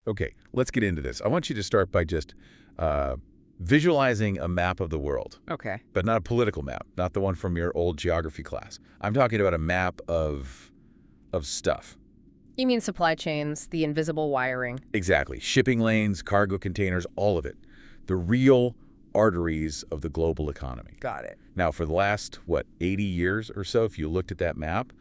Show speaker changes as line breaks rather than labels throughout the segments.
Okay, let's get into this. I want you to start by just visualizing a map of the world.
Okay.
But not a political map, not the one from your old geography class. I'm talking about a map of stuff.
You mean supply chains, the invisible wiring?
Exactly. Shipping lanes, cargo containers, all of it. The real arteries of the global economy.
Got it.
Now, for the last, 80 years or so, if you looked at that map,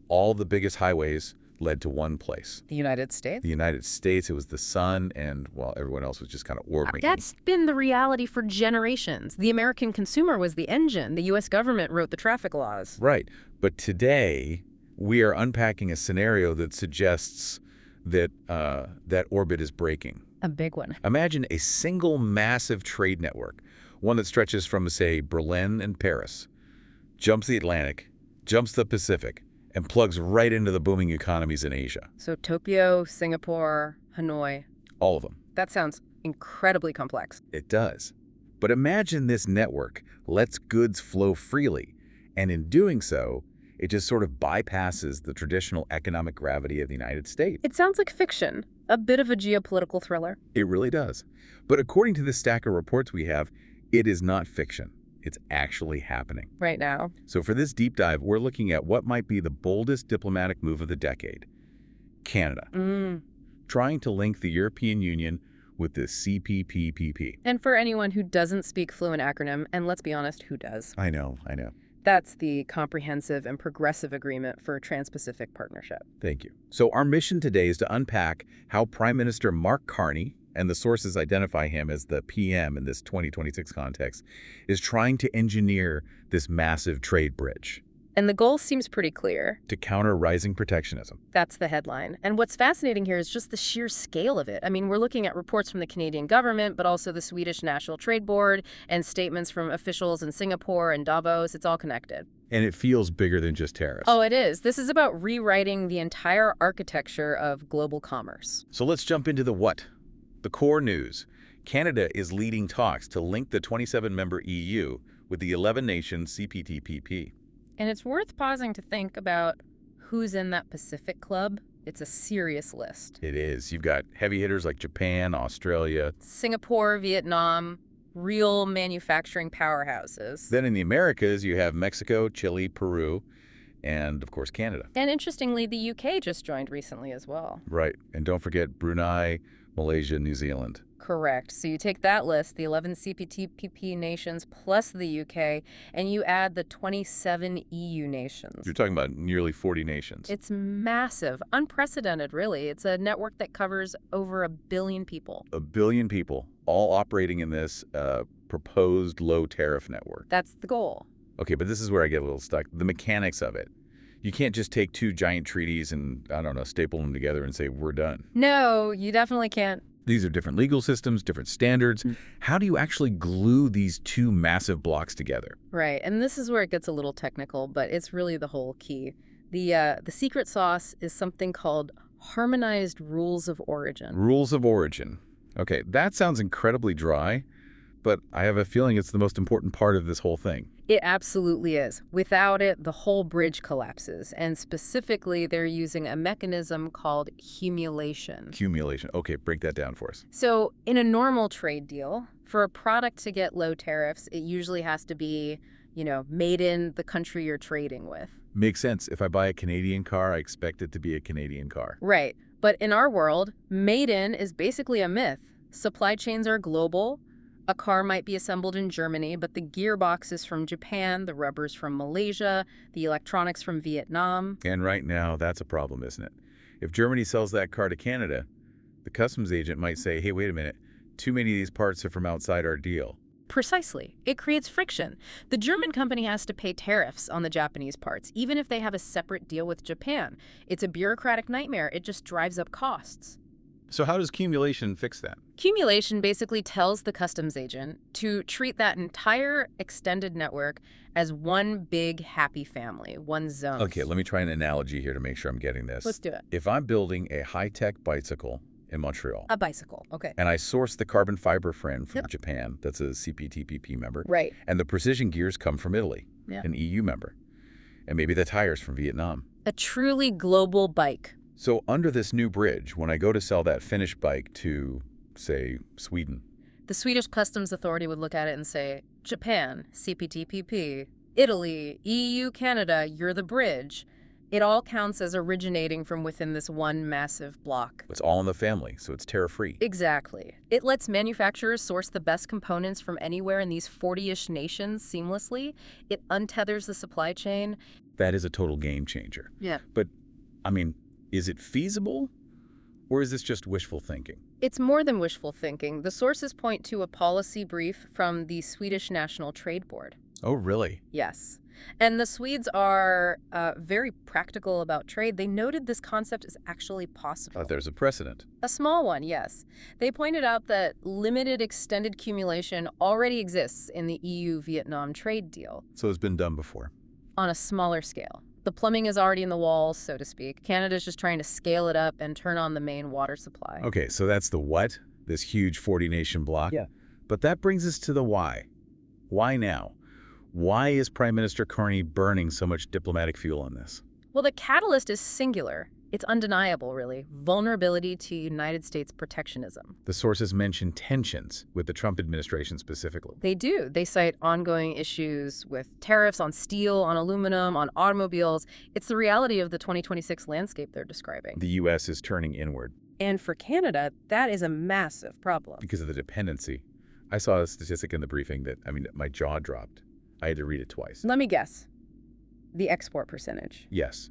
all the biggest highways led to one place.
The United States?
The United States, it was the sun, and, well, everyone else was just kind of orbiting.
That's been the reality for generations. The American consumer was the engine. The U.S. government wrote the traffic laws.
Right. But today, we are unpacking a scenario that suggests that that orbit is breaking.
A big one.
Imagine a single massive trade network, one that stretches from, say, Berlin and Paris, jumps the Atlantic, jumps the Pacific, and plugs right into the booming economies in Asia.
So Tokyo, Singapore, Hanoi.
All of them.
That sounds incredibly complex.
It does. But imagine this network lets goods flow freely, and in doing so, it just sort of bypasses the traditional economic gravity of the United States.
It sounds like fiction, a bit of a geopolitical thriller.
It really does. But according to this stack of reports we have, it is not fiction. It's actually happening.
Right now.
So for this deep dive, we're looking at what might be the boldest diplomatic move of the decade. Canada. Trying to link the European Union with the CPTPP.
And for anyone who doesn't speak fluent acronym, and let's be honest, who does?
I know.
That's the Comprehensive and Progressive Agreement for Trans-Pacific Partnership.
Thank you. So our mission today is to unpack how Prime Minister Mark Carney, and the sources identify him as the PM in this 2026 context, is trying to engineer this massive trade bridge.
And the goal seems pretty clear.
To counter rising protectionism.
That's the headline. And what's fascinating here is just the sheer scale of it. I mean, we're looking at reports from the Canadian government, but also the Swedish National Trade Board and statements from officials in Singapore and Davos. It's all connected.
And it feels bigger than just tariffs.
Oh, it is. This is about rewriting the entire architecture of global commerce.
So let's jump into the what. The core news. Canada is leading talks to link the 27-member EU with the 11-nation CPTPP.
And it's worth pausing to think about who's in that Pacific club. It's a serious list.
It is. You've got heavy hitters like Japan, Australia.
Singapore, Vietnam, real manufacturing powerhouses.
Then in the Americas, you have Mexico, Chile, Peru, and, of course, Canada.
And interestingly, the UK just joined recently as well.
Right. And don't forget Brunei, Malaysia, New Zealand.
Correct. So you take that list, the 11 CPTPP nations plus the UK, and you add the 27 EU nations.
You're talking about nearly 40 nations.
It's massive, unprecedented, really. It's a network that covers over 1 billion people.
1 billion people, all operating in this proposed low-tariff network.
That's the goal.
Okay, but this is where I get a little stuck. The mechanics of it. You can't just take two giant treaties and, I don't know, staple them together and say, we're done.
No, you definitely can't.
These are different legal systems, different standards. How do you actually glue these two massive blocks together?
Right, and this is where it gets a little technical, but it's really the whole key. The secret sauce is something called harmonized rules of origin.
Rules of origin. Okay, that sounds incredibly dry, but I have a feeling it's the most important part of this whole thing.
It absolutely is. Without it, the whole bridge collapses. And specifically, they're using a mechanism called cumulation.
Cumulation. Okay, break that down for us.
So in a normal trade deal, for a product to get low tariffs, it usually has to be, made in the country you're trading with.
Makes sense. If I buy a Canadian car, I expect it to be a Canadian car.
Right. But in our world, made in is basically a myth. Supply chains are global. A car might be assembled in Germany, but the gearbox is from Japan, the rubber's from Malaysia, the electronics from Vietnam.
And right now, that's a problem, isn't it? If Germany sells that car to Canada, the customs agent might say, hey, wait a minute, too many of these parts are from outside our deal.
Precisely. It creates friction. The German company has to pay tariffs on the Japanese parts, even if they have a separate deal with Japan. It's a bureaucratic nightmare. It just drives up costs.
So how does cumulation fix that?
Cumulation basically tells the customs agent to treat that entire extended network as one big happy family, one zone.
Okay, let me try an analogy here to make sure I'm getting this.
Let's do it.
If I'm building a high-tech bicycle in Montreal.
A bicycle, okay.
And I source the carbon fiber frame from Japan, that's a CPTPP member.
Right.
And the precision gears come from Italy, an EU member. And maybe the tires from Vietnam.
A truly global bike.
So under this new bridge, when I go to sell that Finnish bike to, say, Sweden,
The Swedish Customs Authority would look at it and say, Japan, CPTPP, Italy, EU, Canada, you're the bridge. It all counts as originating from within this one massive block.
it's all in the family, so it's tariff-free.
Exactly. It lets manufacturers source the best components from anywhere in these 40-ish nations seamlessly. It untethers the supply chain.
That is a total game changer.
Yeah.
But, I mean, is it feasible? Or is this just wishful thinking?
It's more than wishful thinking. The sources point to a policy brief from the Swedish National Trade Board.
Oh, really?
Yes. And the Swedes are very practical about trade. They noted this concept is actually possible.
There's a precedent.
A small one, yes. They pointed out that limited extended accumulation already exists in the EU-Vietnam trade deal.
So it's been done before.
On a smaller scale. The plumbing is already in the walls, so to speak. Canada's just trying to scale it up and turn on the main water supply.
Okay, so that's the what, this huge 40-nation bloc.
Yeah.
But that brings us to the why. Why now? Why is Prime Minister Carney burning so much diplomatic fuel on this?
Well, the catalyst is singular. It's undeniable, really. Vulnerability to United States protectionism.
The sources mention tensions with the Trump administration specifically.
They do. They cite ongoing issues with tariffs on steel, on aluminum, on automobiles. It's the reality of the 2026 landscape they're describing.
The U.S. is turning inward.
And for Canada, that is a massive problem.
Because of the dependency. I saw a statistic in the briefing that, my jaw dropped. I had to read it twice.
Let me guess. The export percentage.
Yes,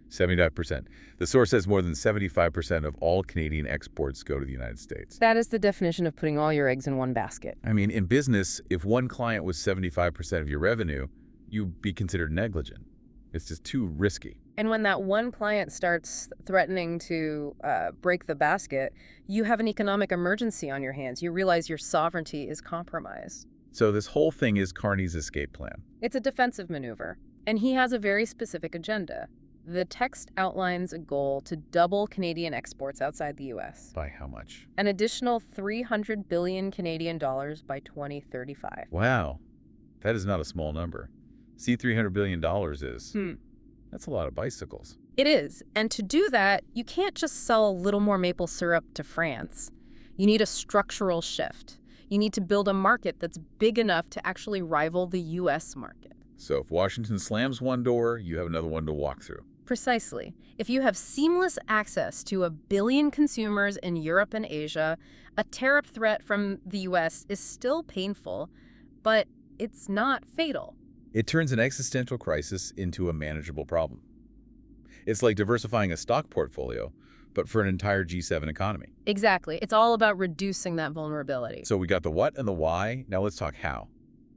75%. The source says more than 75% of all Canadian exports go to the United States.
That is the definition of putting all your eggs in one basket.
In business, if one client was 75% of your revenue, you'd be considered negligent. It's just too risky.
And when that one client starts threatening to break the basket, you have an economic emergency on your hands. You realize your sovereignty is compromised.
So this whole thing is Carney's escape plan.
It's a defensive maneuver, and he has a very specific agenda. The text outlines a goal to double Canadian exports outside the U.S.
By how much?
An additional 300 billion Canadian dollars by 2035.
Wow, that is not a small number. See, $300 billion is. That's a lot of bicycles.
It is, and to do that, you can't just sell a little more maple syrup to France. You need a structural shift. You need to build a market that's big enough to actually rival the U.S. market.
So if Washington slams one door, you have another one to walk through.
Precisely. If you have seamless access to 1 billion consumers in Europe and Asia, a tariff threat from the U.S. is still painful, but it's not fatal.
It turns an existential crisis into a manageable problem. It's like diversifying a stock portfolio, but for an entire G7 economy.
Exactly. It's all about reducing that vulnerability.
So we got the what and the why. Now let's talk how.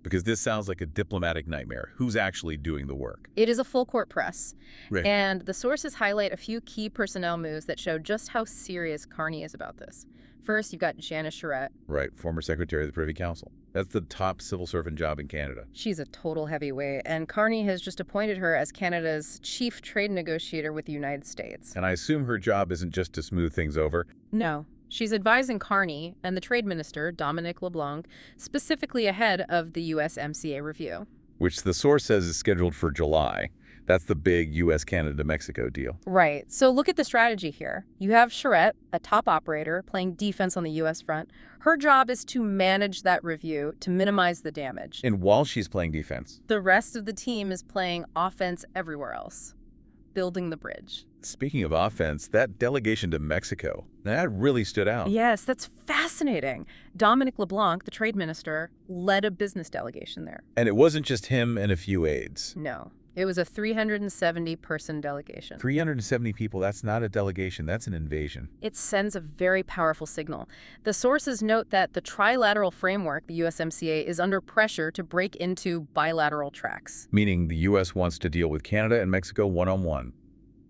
Because this sounds like a diplomatic nightmare. Who's actually doing the work?
It is a full-court press.
Right.
And the sources highlight a few key personnel moves that show just how serious Carney is about this. First, you've got Janice Charette.
Right, former Secretary of the Privy Council. That's the top civil servant job in Canada.
She's a total heavyweight, and Carney has just appointed her as Canada's chief trade negotiator with the United States.
And I assume her job isn't just to smooth things over.
No. She's advising Carney and the trade minister, Dominic LeBlanc, specifically ahead of the USMCA review.
Which the source says is scheduled for July. That's the big U.S.-Canada-Mexico deal.
Right. So look at the strategy here. You have Charette, a top operator, playing defense on the U.S. front. Her job is to manage that review to minimize the damage.
And while she's playing defense,
the rest of the team is playing offense everywhere else, building the bridge.
Speaking of offense, that delegation to Mexico, that really stood out.
Yes, that's fascinating. Dominic LeBlanc, the trade minister, led a business delegation there.
And it wasn't just him and a few aides.
No. It was a 370-person delegation.
370 people, that's not a delegation, that's an invasion.
It sends a very powerful signal. The sources note that the trilateral framework, the USMCA, is under pressure to break into bilateral tracks.
Meaning the U.S. wants to deal with Canada and Mexico one-on-one.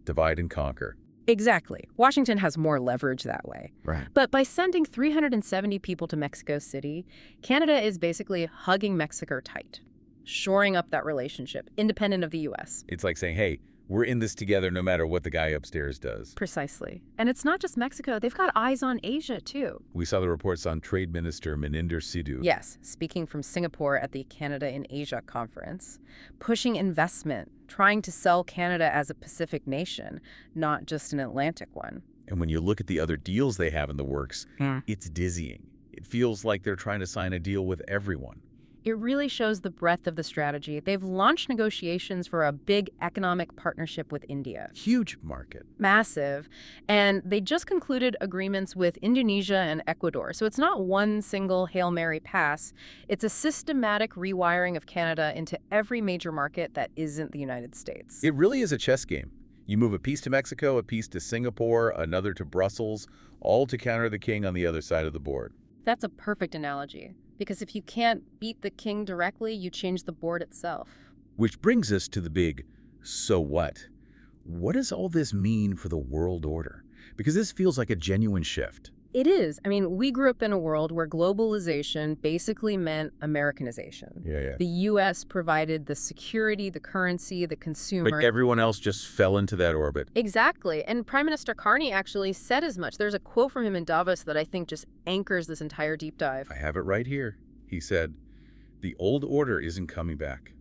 Divide and conquer.
Exactly. Washington has more leverage that way.
Right.
But by sending 370 people to Mexico City, Canada is basically hugging Mexico tight, shoring up that relationship, independent of the U.S.
It's like saying, hey, we're in this together no matter what the guy upstairs does.
Precisely. And it's not just Mexico. They've got eyes on Asia, too.
We saw the reports on Trade Minister Meninder Sidhu.
Yes, speaking from Singapore at the Canada in Asia conference, pushing investment, trying to sell Canada as a Pacific nation, not just an Atlantic one.
And when you look at the other deals they have in the works,
Hmm.
it's dizzying. It feels like they're trying to sign a deal with everyone.
It really shows the breadth of the strategy. They've launched negotiations for a big economic partnership with India.
Huge market.
Massive. And they just concluded agreements with Indonesia and Ecuador. So it's not one single Hail Mary pass. It's a systematic rewiring of Canada into every major market that isn't the United States.
It really is a chess game. You move a piece to Mexico, a piece to Singapore, another to Brussels, all to counter the king on the other side of the board.
That's a perfect analogy. Because if you can't beat the king directly, you change the board itself.
Which brings us to the big so what? What does all this mean for the world order? Because this feels like a genuine shift.
It is. I mean, we grew up in a world where globalization basically meant Americanization.
Yeah.
The U.S. provided the security, the currency, the consumer.
But everyone else just fell into that orbit.
Exactly. And Prime Minister Carney actually said as much. There's a quote from him in Davos that I think just anchors this entire deep dive.
I have it right here. He said, "The old order isn't coming back.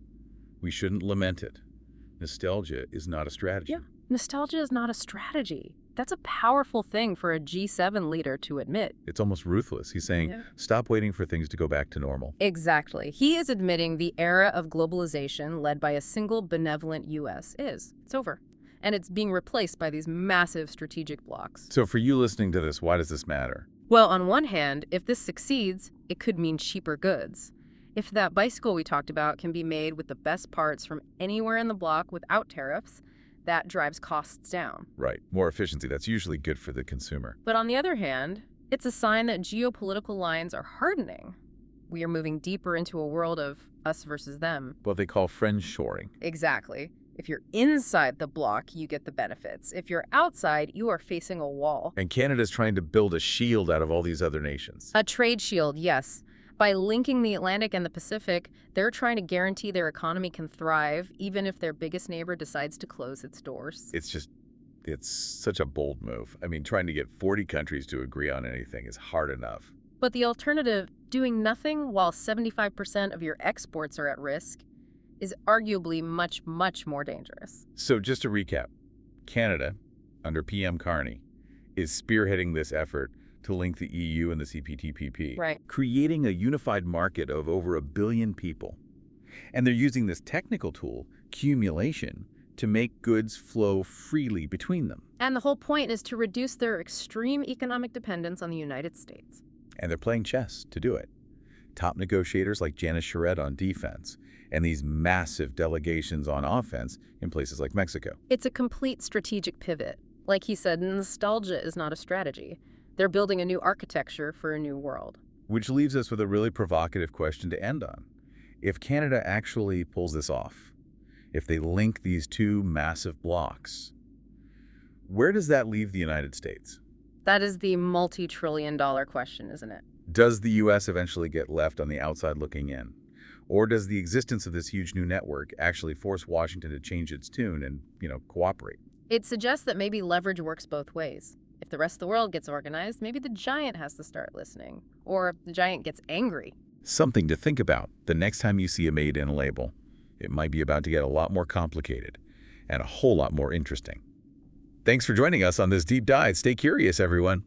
We shouldn't lament it. Nostalgia is not a strategy."
Yeah. Nostalgia is not a strategy. That's a powerful thing for a G7 leader to admit.
It's almost ruthless. He's saying, stop waiting for things to go back to normal.
Exactly. He is admitting the era of globalization led by a single benevolent U.S. It's over. And it's being replaced by these massive strategic blocks.
So for you listening to this, why does this matter?
Well, on one hand, if this succeeds, it could mean cheaper goods. If that bicycle we talked about can be made with the best parts from anywhere in the block without tariffs, that drives costs down.
Right. More efficiency. That's usually good for the consumer.
But on the other hand, it's a sign that geopolitical lines are hardening. We are moving deeper into a world of us versus them.
What they call friendshoring.
Exactly. If you're inside the block, you get the benefits. If you're outside, you are facing a wall.
And Canada's trying to build a shield out of all these other nations.
A trade shield, yes. By linking the Atlantic and the Pacific, they're trying to guarantee their economy can thrive, even if their biggest neighbor decides to close its doors.
It's such a bold move. I mean, trying to get 40 countries to agree on anything is hard enough.
But the alternative, doing nothing while 75% of your exports are at risk, is arguably much, much more dangerous.
So just to recap, Canada, under PM Carney, is spearheading this effort to link the EU and the CPTPP,
Right.
creating a unified market of over 1 billion people. And they're using this technical tool, cumulation, to make goods flow freely between them.
And the whole point is to reduce their extreme economic dependence on the United States.
And they're playing chess to do it. Top negotiators like Janice Charette on defense, and these massive delegations on offense in places like Mexico.
It's a complete strategic pivot. Like he said, nostalgia is not a strategy. They're building a new architecture for a new world.
Which leaves us with a really provocative question to end on. If Canada actually pulls this off, if they link these two massive blocks, where does that leave the United States?
That is the multi-trillion-dollar question, isn't it?
Does the U.S. eventually get left on the outside looking in? Or does the existence of this huge new network actually force Washington to change its tune and, cooperate?
It suggests that maybe leverage works both ways. If the rest of the world gets organized, maybe the giant has to start listening. Or the giant gets angry.
Something to think about the next time you see a Made In label. It might be about to get a lot more complicated and a whole lot more interesting. Thanks for joining us on this deep dive. Stay curious, everyone.